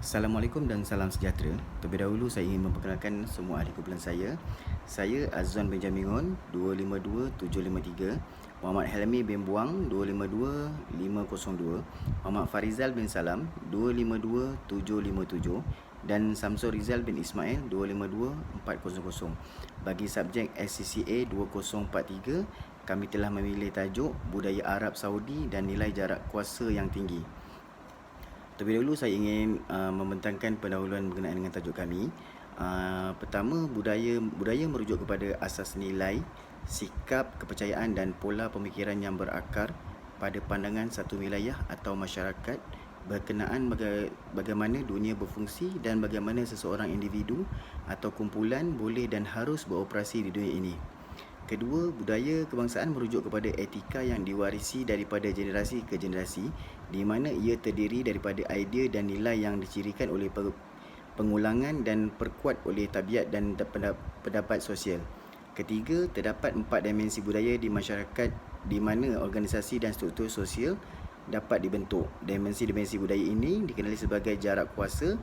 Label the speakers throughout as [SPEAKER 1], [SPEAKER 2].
[SPEAKER 1] Assalamualaikum dan salam sejahtera. Terlebih dahulu saya ingin memperkenalkan semua ahli kumpulan saya. Saya Azwan Benjamingon 252753, Muhammad Helmi bin Buang 252502, Muhammad Farizal bin Salam 252757 dan Samsul Rizal bin Ismail 252400. Bagi subjek SCCA 2043, kami telah memilih tajuk Budaya Arab Saudi dan Nilai Jarak Kuasa yang Tinggi. Terlebih dahulu saya ingin membentangkan pendahuluan berkenaan dengan tajuk kami. Pertama, budaya merujuk kepada asas nilai, sikap, kepercayaan dan pola pemikiran yang berakar pada pandangan satu wilayah atau masyarakat berkenaan bagaimana dunia berfungsi dan bagaimana seseorang individu atau kumpulan boleh dan harus beroperasi di dunia ini. Kedua, budaya kebangsaan merujuk kepada etika yang diwarisi daripada generasi ke generasi, di mana ia terdiri daripada idea dan nilai yang dicirikan oleh pengulangan dan perkuat oleh tabiat dan pendapat sosial. Ketiga, terdapat 4 dimensi budaya di masyarakat di mana organisasi dan struktur sosial dapat dibentuk. Dimensi-dimensi budaya ini dikenali sebagai jarak kuasa,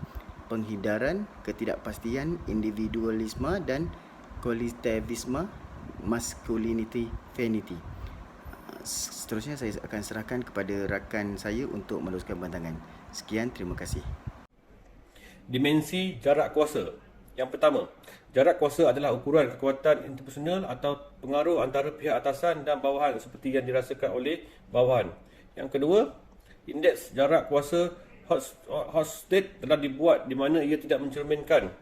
[SPEAKER 1] penghindaran, ketidakpastian, individualisme dan kolektivisme, masculinity, femininity. Seterusnya saya akan serahkan kepada rakan saya untuk meneruskan pembentangan. Sekian, terima kasih.
[SPEAKER 2] Dimensi jarak kuasa. Yang pertama, jarak kuasa adalah ukuran kekuatan interpersonal atau pengaruh antara pihak atasan dan bawahan seperti yang dirasakan oleh bawahan. Yang kedua, indeks jarak kuasa Hochstedt telah dibuat di mana ia tidak mencerminkan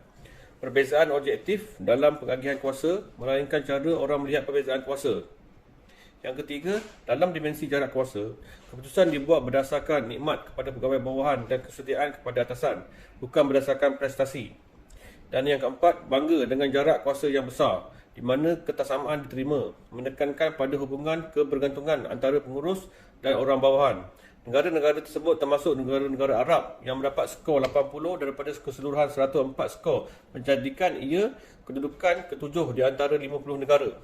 [SPEAKER 2] perbezaan objektif dalam pengagihan kuasa, melainkan cara orang melihat perbezaan kuasa. Yang ketiga, dalam dimensi jarak kuasa, keputusan dibuat berdasarkan nikmat kepada pegawai bawahan dan kesetiaan kepada atasan, bukan berdasarkan prestasi. Dan yang keempat, bangga dengan jarak kuasa yang besar, di mana ketaksamaan diterima, menekankan pada hubungan kebergantungan antara pengurus dan orang bawahan. Negara-negara tersebut termasuk negara-negara Arab yang mendapat skor 80 daripada keseluruhan 104 skor, menjadikan ia kedudukan ke-7 di antara 50 negara.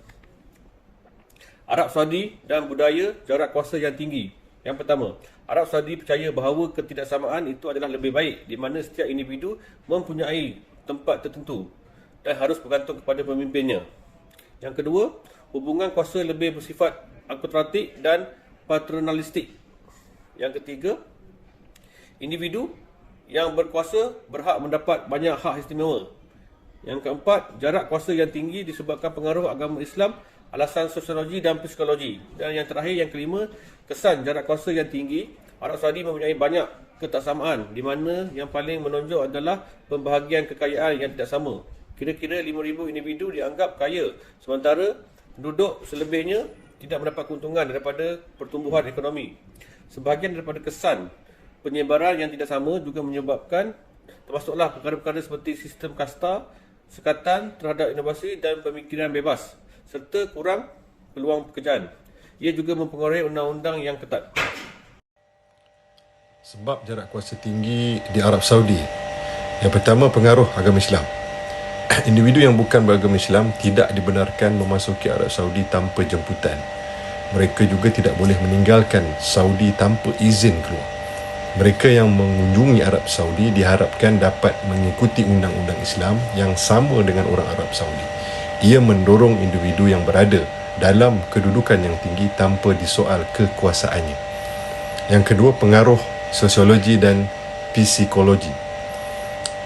[SPEAKER 2] Arab Saudi dan budaya jarak kuasa yang tinggi. Yang pertama, Arab Saudi percaya bahawa ketidaksamaan itu adalah lebih baik, di mana setiap individu mempunyai tempat tertentu dan harus bergantung kepada pemimpinnya. Yang kedua, hubungan kuasa lebih bersifat autokratik dan paternalistik. Yang ketiga, individu yang berkuasa berhak mendapat banyak hak istimewa. Yang keempat, jarak kuasa yang tinggi disebabkan pengaruh agama Islam, alasan sosiologi dan psikologi. Dan yang terakhir, yang kelima, kesan jarak kuasa yang tinggi. Arab Saudi mempunyai banyak ketaksamaan, di mana yang paling menonjol adalah pembahagian kekayaan yang tidak sama. Kira-kira 5,000 individu dianggap kaya, sementara penduduk selebihnya tidak mendapat keuntungan daripada pertumbuhan ekonomi. Sebahagian daripada kesan penyebaran yang tidak sama juga menyebabkan termasuklah perkara-perkara seperti sistem kasta, sekatan terhadap inovasi dan pemikiran bebas, serta kurang peluang pekerjaan. Ia juga mempengaruhi undang-undang yang ketat.
[SPEAKER 3] Sebab jarak kuasa tinggi di Arab Saudi. Yang pertama, pengaruh agama Islam. Individu yang bukan beragama Islam tidak dibenarkan memasuki Arab Saudi tanpa jemputan. Mereka juga tidak boleh meninggalkan Saudi tanpa izin keluar. Mereka yang mengunjungi Arab Saudi diharapkan dapat mengikuti undang-undang Islam yang sama dengan orang Arab Saudi. Ia mendorong individu yang berada dalam kedudukan yang tinggi tanpa disoal kekuasaannya. Yang kedua, pengaruh sosiologi dan psikologi.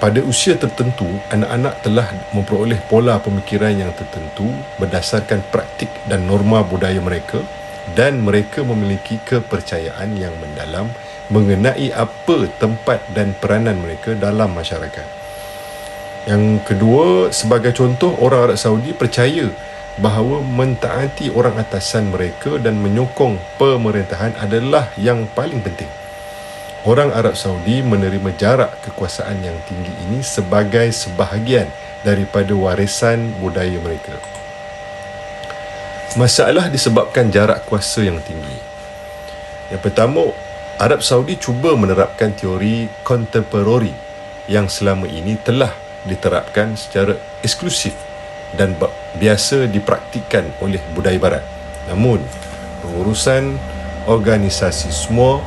[SPEAKER 3] Pada usia tertentu, anak-anak telah memperoleh pola pemikiran yang tertentu berdasarkan praktik dan norma budaya mereka, dan mereka memiliki kepercayaan yang mendalam mengenai apa tempat dan peranan mereka dalam masyarakat. Yang kedua, sebagai contoh, orang Arab Saudi percaya bahawa mentaati orang atasan mereka dan menyokong pemerintahan adalah yang paling penting. Orang Arab Saudi menerima jarak kekuasaan yang tinggi ini sebagai sebahagian daripada warisan budaya mereka. Masalah disebabkan jarak kuasa yang tinggi. Yang pertama, Arab Saudi cuba menerapkan teori contemporary yang selama ini telah diterapkan secara eksklusif dan biasa dipraktikkan oleh budaya barat. Namun, pengurusan organisasi semua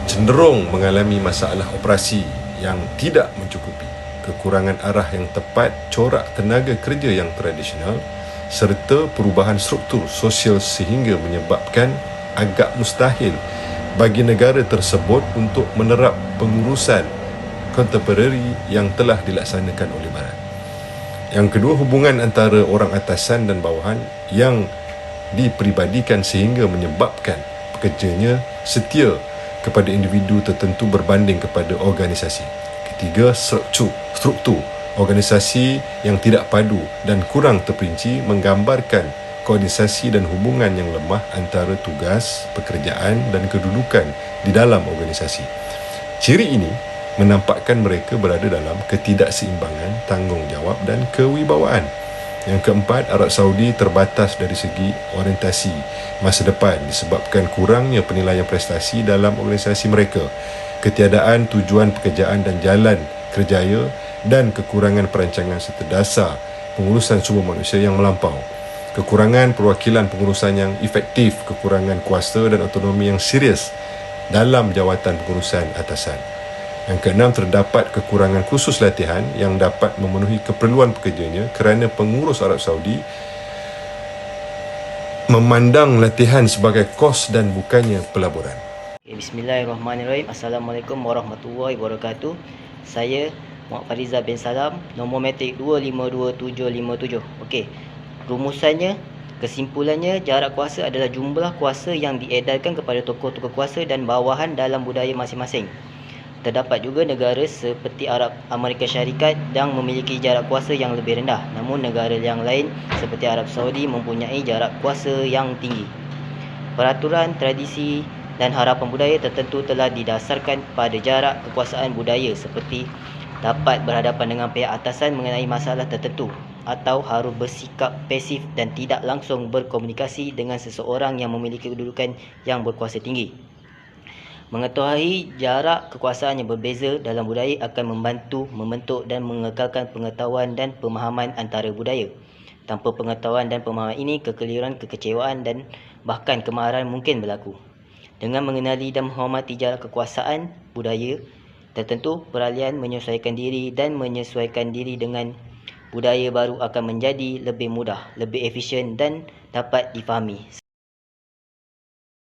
[SPEAKER 3] cenderung mengalami masalah operasi yang tidak mencukupi, kekurangan arah yang tepat, corak tenaga kerja yang tradisional, serta perubahan struktur sosial sehingga menyebabkan agak mustahil bagi negara tersebut untuk menerap pengurusan kontemporari yang telah dilaksanakan oleh Barat. Yang kedua, hubungan antara orang atasan dan bawahan yang diperibadikan sehingga menyebabkan pekerjanya setia kepada individu tertentu berbanding kepada organisasi. Ketiga, struktur organisasi yang tidak padu dan kurang terperinci menggambarkan koordinasi dan hubungan yang lemah antara tugas, pekerjaan dan kedudukan di dalam organisasi. Ciri ini menampakkan mereka berada dalam ketidakseimbangan tanggungjawab dan kewibawaan. Yang keempat, Arab Saudi terbatas dari segi orientasi masa depan disebabkan kurangnya penilaian prestasi dalam organisasi mereka, ketiadaan tujuan pekerjaan dan jalan kerjaya dan kekurangan perancangan serta dasar pengurusan sumber manusia yang melampau, kekurangan perwakilan pengurusan yang efektif, kekurangan kuasa dan autonomi yang serius dalam jawatan pengurusan atasan. Yang keenam, terdapat kekurangan khusus latihan yang dapat memenuhi keperluan pekerjanya kerana pengurus Arab Saudi memandang latihan sebagai kos dan bukannya pelaburan.
[SPEAKER 4] Bismillahirrahmanirrahim. Assalamualaikum warahmatullahi wabarakatuh. Saya Muhammad Fariza bin Salam, nombor matrik 252757. Okey. Rumusannya, kesimpulannya, jarak kuasa adalah jumlah kuasa yang diedarkan kepada tokoh-tokoh kuasa dan bawahan dalam budaya masing-masing. Terdapat juga negara seperti Amerika Syarikat yang memiliki jarak kuasa yang lebih rendah, namun negara yang lain seperti Arab Saudi mempunyai jarak kuasa yang tinggi. Peraturan, tradisi dan harapan budaya tertentu telah didasarkan pada jarak kekuasaan budaya, seperti dapat berhadapan dengan pihak atasan mengenai masalah tertentu, atau harus bersikap pasif dan tidak langsung berkomunikasi dengan seseorang yang memiliki kedudukan yang berkuasa tinggi. Mengetahui jarak kekuasaan yang berbeza dalam budaya akan membantu membentuk dan mengekalkan pengetahuan dan pemahaman antara budaya. Tanpa pengetahuan dan pemahaman ini, kekeliruan, kekecewaan dan bahkan kemarahan mungkin berlaku. Dengan mengenali dan menghormati jarak kekuasaan budaya tertentu, peralihan menyesuaikan diri dengan budaya baru akan menjadi lebih mudah, lebih efisien dan dapat difahami.